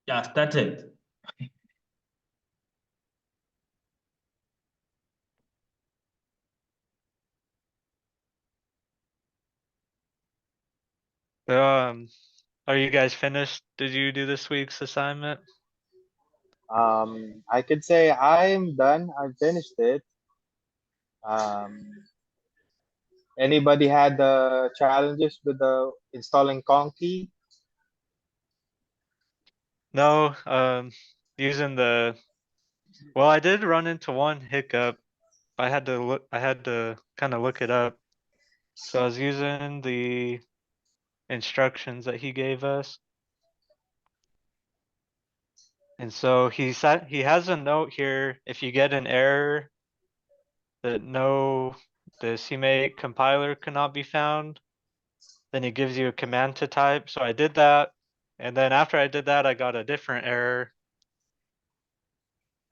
Yes, that's it. So, are you guys finished? Did you do this week's assignment? I could say I'm done. I finished it. Um, Anybody had challenges with the installing Conky? No, using the, well, I did run into one hiccup. I had to kind of look it up. So I was using the instructions that he gave us. And so he has a note here. If you get an error that the CMake compiler cannot be found, then he gives you a command to type. So I did that. And then after I did that, I got a different error.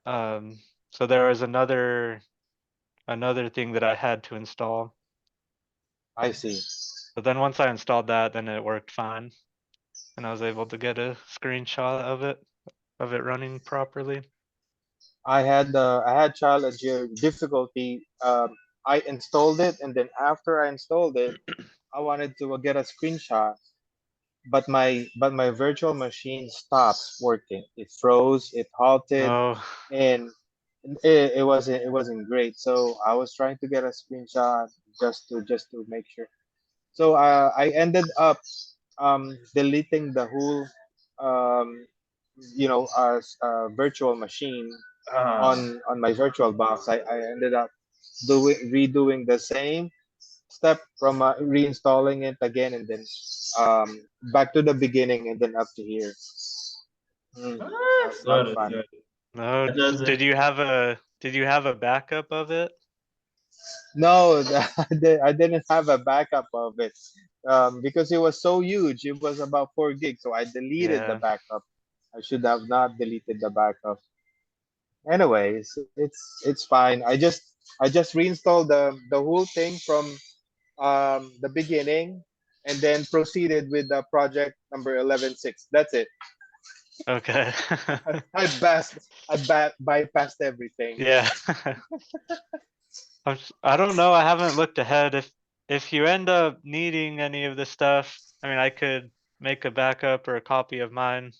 Um, so there was another thing that I had to install. I see. But then once I installed that, then it worked fine. And I was able to get a screenshot of it running properly. I had challenge difficulty. I installed it, and then after I installed it, I wanted to get a screenshot, but my virtual machine stops working. It froze, it halted, Oh, and it wasn't great. So I was trying to get a screenshot just to make sure. So I ended up deleting the whole um, virtual machine Uh, on my virtual box. I ended up redoing the same step from reinstalling it again, and then um, back to the beginning, and then up to here. A it's lot of good, it's fun. good. no. That was it. Did you have a backup of it? No, I didn't have a backup of it because it was so huge. It was about 4 gigs, so I deleted the Yeah. backup. I should have not deleted the backup. Anyways, it's fine. I just reinstalled the whole thing from the beginning, and then proceeded with the project number 11.6. That's it. Okay. I bypassed everything. Yeah. I don't know. I haven't looked ahead. If you end up needing any of this stuff, I mean, I could make a backup or a copy of mine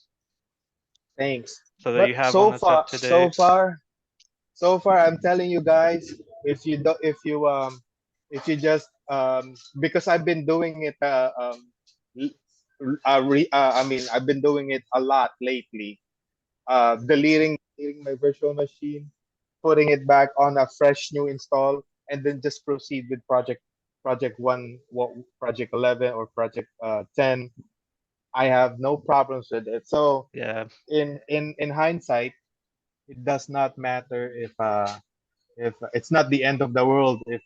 Thanks. so that But you have one that's up to date. so far, I'm telling you guys, if you do, if you just because I've been doing it I mean, I've been doing it a lot lately. Deleting my virtual machine, putting it back on a fresh new install, and then just proceed with project one, project 11 or project 10. I have no problems with it. So Yeah. in hindsight, it does not matter if it's not the end of the world if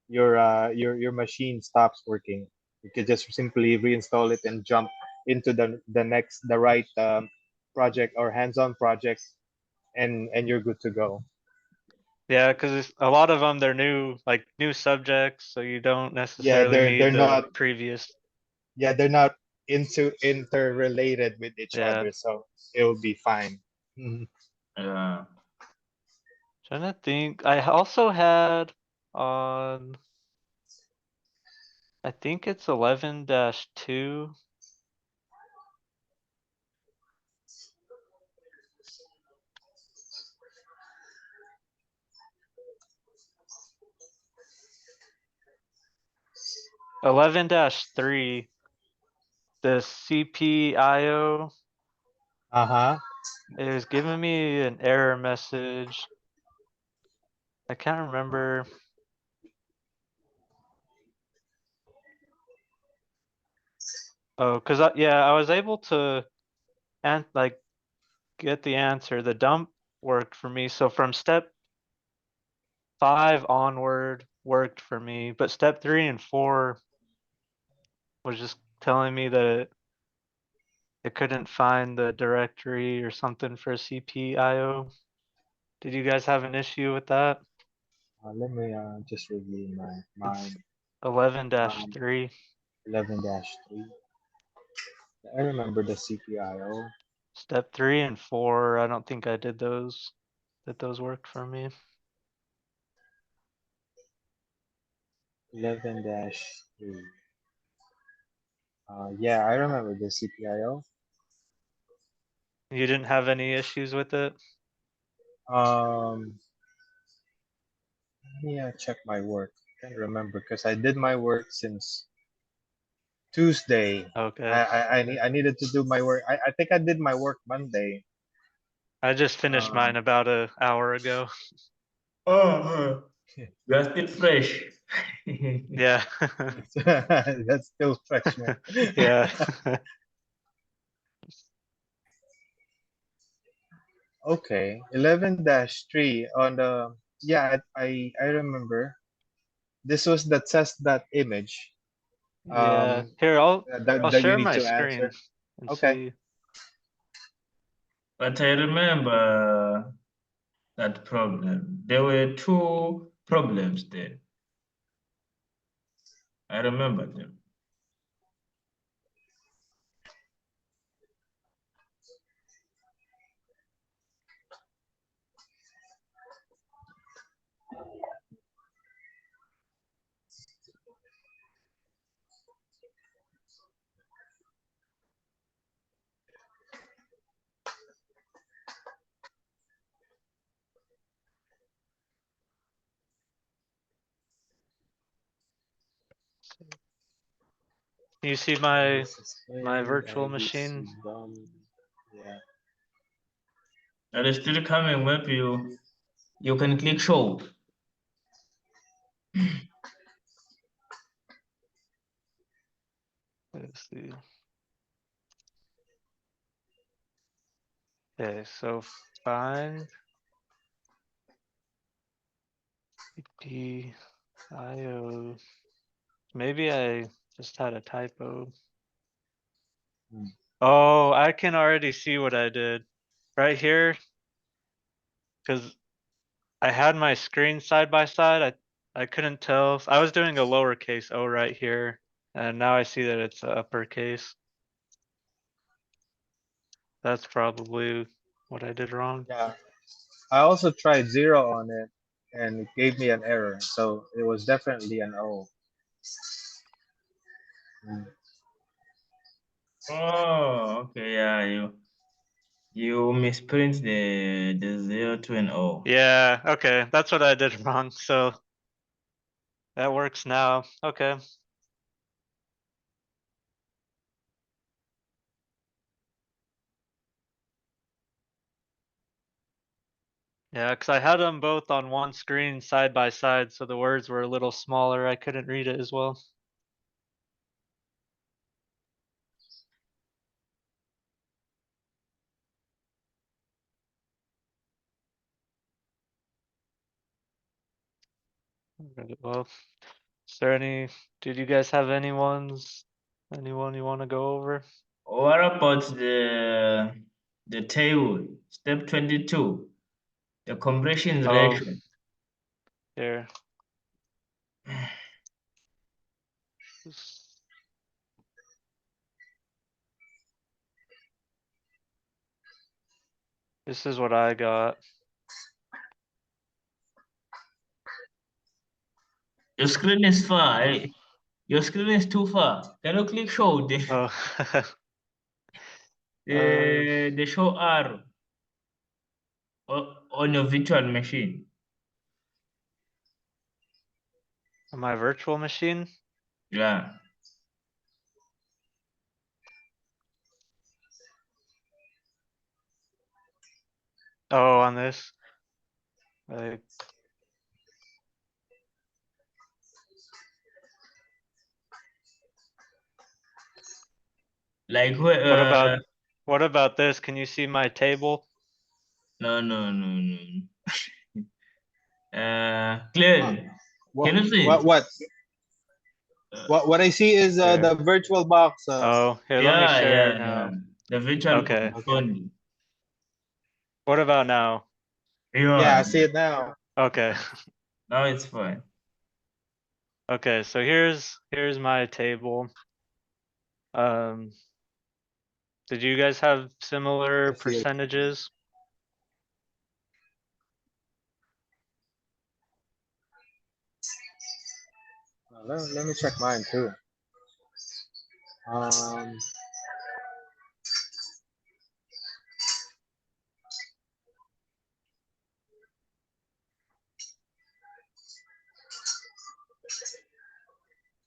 your machine stops working. You could just simply reinstall it and jump into the right project or hands-on project, and you're good to go. Yeah, because a lot of them, they're new, like new subjects, so you don't Yeah, necessarily they're need the not previous. yeah they're not interrelated with each Yeah. other, so it will be fine. Mhm. Yeah. Trying to think. I also had on, I think it's 11-2. 11-3, the CPIO, Uh-huh. it was giving me an error message. I can't remember. Oh, yeah, I was able to like get the answer. The dump worked for me. So from step 5 onward worked for me, but step 3 and 4 was just telling me that it couldn't find the directory or something for CPIO. Did you guys have an issue with that? Let me just review my It's mine. 11 um, 3. 11-3. I remember the CPIO. Step 3 and 4, I don't think I did those, that those worked for me. 11-3. Yeah, I remember the CPIO. You didn't have any issues with it? Let me check my work. Can't remember because I did my work since Tuesday. Okay. I needed to do my work. I think I did my work Monday. I just finished mine about an hour ago. Oh, you are still fresh. Yeah. That's still fresh, man. Yeah. Okay, 11-3 on the, yeah, I remember. This was the test that image Yeah. Here, I'll that you share need my to screen answer. and Okay. see. But I remember that problem. There were two problems there. I remember them. Can you see my My virtual machine? Yeah. Are still coming? Maybe you can click show. Let's see. Okay, so find CPIO. Maybe I just had a typo. Hmm. Oh, I can already see what I did right here, because I had my screen side by side. I couldn't tell. I was doing a lowercase o right here, and now I see that it's a uppercase. That's probably what I did wrong. Yeah. I also tried 0 on it and it gave me an error. So it was definitely an O. Hmm. Oh, okay, yeah, you misprint the 0 to an O. Yeah, okay, that's what I did wrong. So that works now. Okay. Yeah, because I had them both on one screen side by side, so the words were a little smaller. I couldn't read it as well. Well, is there any, did you guys have anyone you want to go over? What about the table? Step 22, the compression Oh, ratio. here. This this is what I got. Your screen is far. Your screen is too far. Can you click show Oh, the show arrow on your virtual machine? my virtual machine. Yeah. Oh, on this. Like, Like what about this? Can you see my table? no. Uh, Clearly. what Can you see what it? what Uh, what I see is Here. the virtual box. Oh, here, let me share yeah. now. The virtual Okay. box Okay. only. What about now? Yeah, Yeah. I see it now. Okay. Now it's fine. Okay, so here's my table. Um Did you guys have similar I see. percentages? Let me check mine too. Um,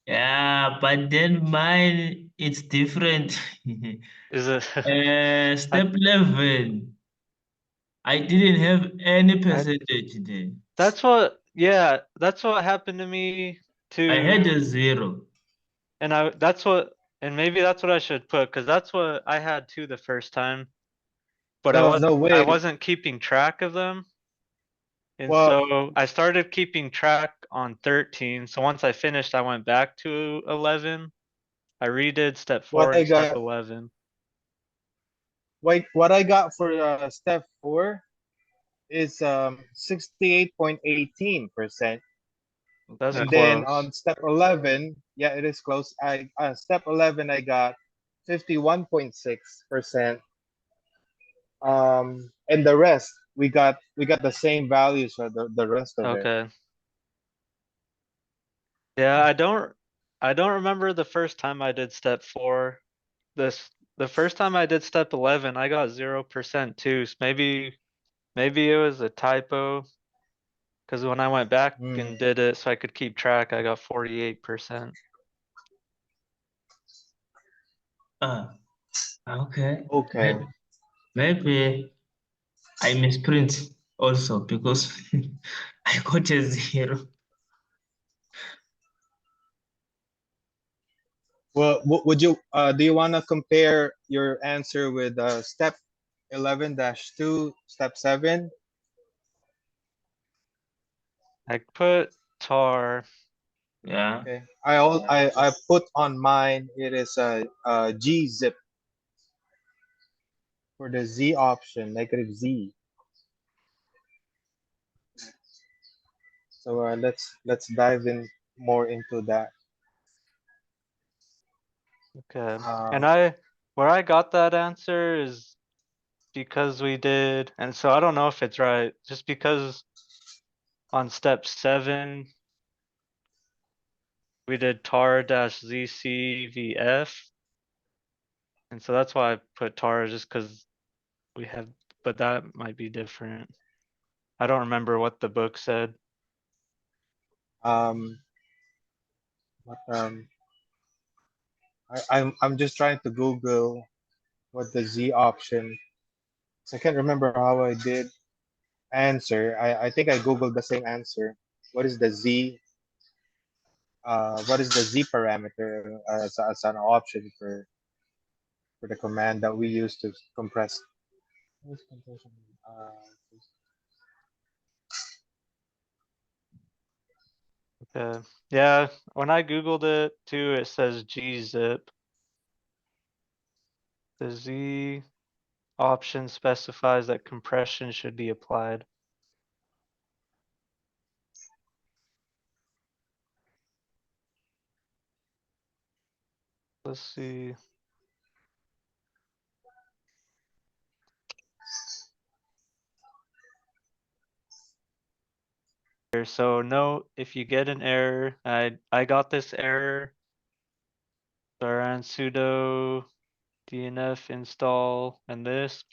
Yeah, but then mine it's different. Is it? I, Step 11, I didn't have any I, percentage there. yeah, that's what happened to me I had too. a 0. And and maybe that's what I should put, because that's what I had too the first time. But no, no, I wait. wasn't keeping track of them. And Well, so I started keeping track on 13. So once I finished, I went back to 11. I redid step what 4 I and step got, 11. what I got for step 4 is 68.18%. That's And then close. on step 11, yeah, it is close. I step 11 I got 51.6%. And the rest we got the same values for the rest of it. Okay. Yeah, I don't remember the first time I did step 4. The first time I did step 11, I got 0% too. So maybe it was a typo, because when I went back Hmm. and did it so I could keep track, I got 48%. Ah, okay. Okay. Maybe I misprint also because I got a 0. Well, would you do you want to compare your answer with step 11-2, step 7? I put tar. Yeah. Okay. I put on mine it is a G zip for the Z option, negative Z. So let's dive in more into that. Okay. And Um, where I got that answer is because we did, and so I don't know if it's right, just because on step 7 we did tar dash ZCVF, and so that's why I put tar, just because we have, but that might be different. I don't remember what the book said. um, what, I'm just trying to Google what the Z option. So I can't remember how I did answer. I think I Googled the same answer. What is the Z? What is the Z parameter as an option for the command that we use to compress? Uh, Okay. Yeah, when I Googled it too, it says gzip. The Z option specifies that compression should be applied. Let's see. Here, so note, if you get an error, I got this error. So I ran sudo dnf install and this.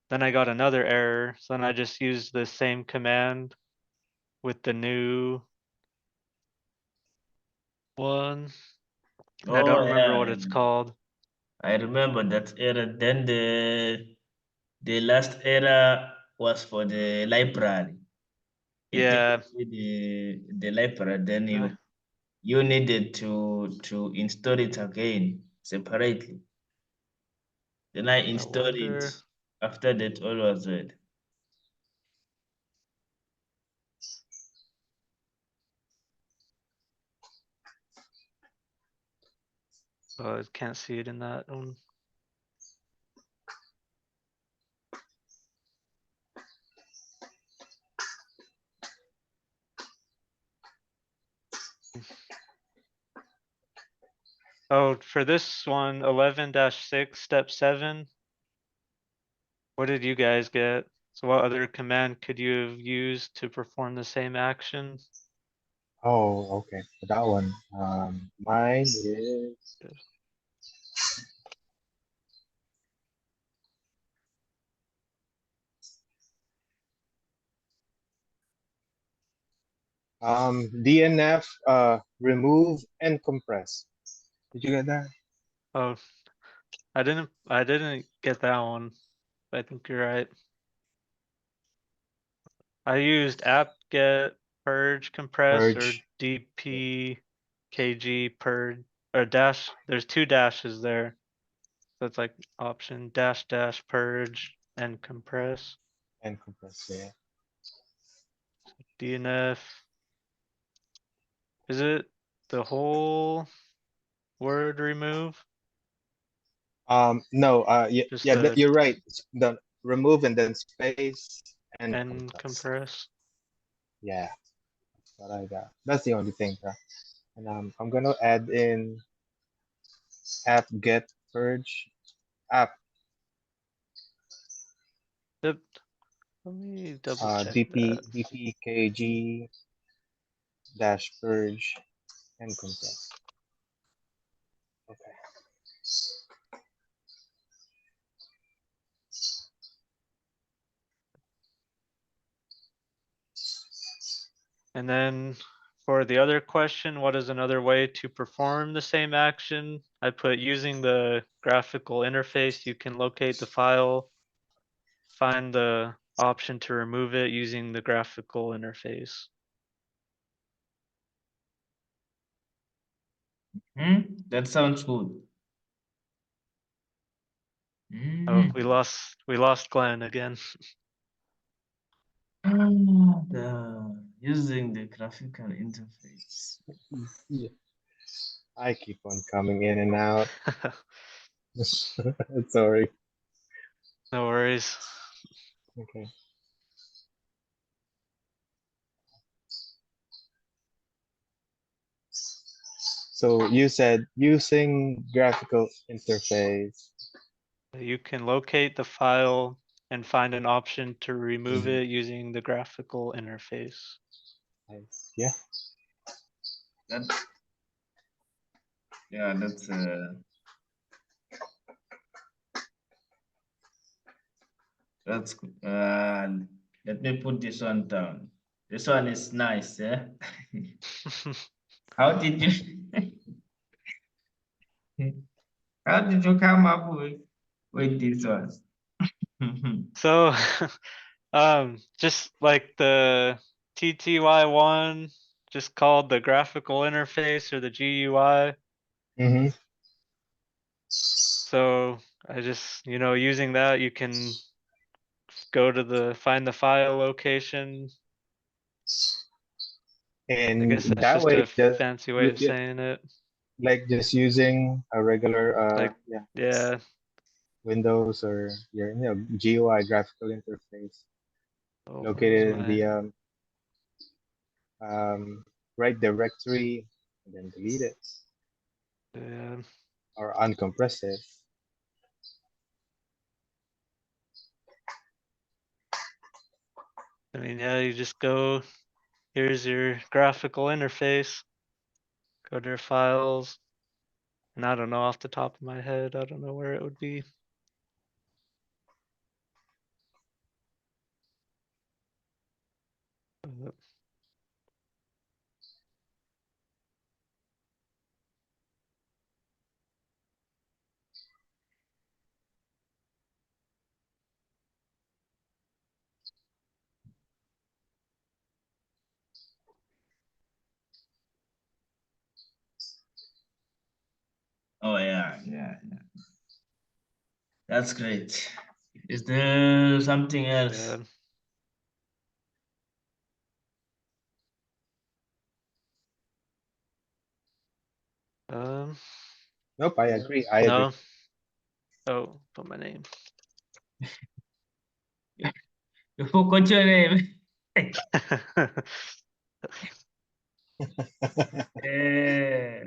Then I got another error, so then I just used the same command with the new one. And I Oh, don't remember what yeah. it's called. I remember that error. Then the last error was for the library. It Yeah. didn't see the library. Then uh, you needed to install it again separately. Then I I installed it. wonder. After that, all was well. Oh, I can't see it in that one. Oh, for this one, 11-6, step 7. What did you guys get? So what other command could you have used to perform the same action? Oh, okay. For that one, mine is DNF, remove and compress. Did you get that? Oh, I didn't get that one. I think you're right. I used apt-get, purge, compress, or Purge. dpkg purge, or dash. There's 2 dashes there. So it's like option dash dash purge and compress. And compress, yeah. DNF. Is it the whole word remove? No, yeah, Just yeah, the you're right. It's the remove and then space and and compress. compress? Yeah, that's what I got. That's the only thing, huh? And I'm gonna add in app get purge app Yep. Let me double check that. dpkg dash purge and compress. Okay. And then for the other question, what is another way to perform the same action? I put using the graphical interface, you can locate the file, find the option to remove it using the graphical interface. That sounds good. Oh, Mm. we lost Glenn again. Using the graphical interface. Yeah. I keep on coming in and out. Sorry. No worries. Okay. So you said using graphical interface. You can locate the file and find an option to remove Mhm. it using the graphical interface. Nice. Yeah. That's yeah, that's good. Let me put this one down. This one is nice, yeah. How did you how did you come up with this one? So, just like the TTY1, just called the graphical interface or the GUI. Mm-hmm. So I just, using that, you can go to find the file location. I And guess that's that just way, a fancy way of saying it. like just using a regular, Like, yeah, yeah, Windows or your, GUI graphical interface oh, where's located in my, the um, right directory, and then delete it yeah, or uncompress it. I mean, yeah, you just go, here's your graphical interface, go to your files, and I don't know off the top of my head, I don't know where it would be. Oh yeah. That's great. Is there something else? Yeah. Um, Nope, I agree. I agree. no. Oh, put my name. You forgot your name. Eh,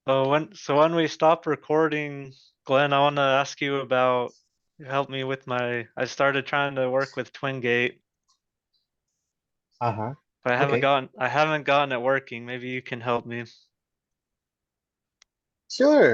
When we stop recording, Glenn, I want to ask you about help me with I started trying to work with Twingate, Uh-huh. but Okay. I haven't gotten it working. Maybe you can help me. Sure.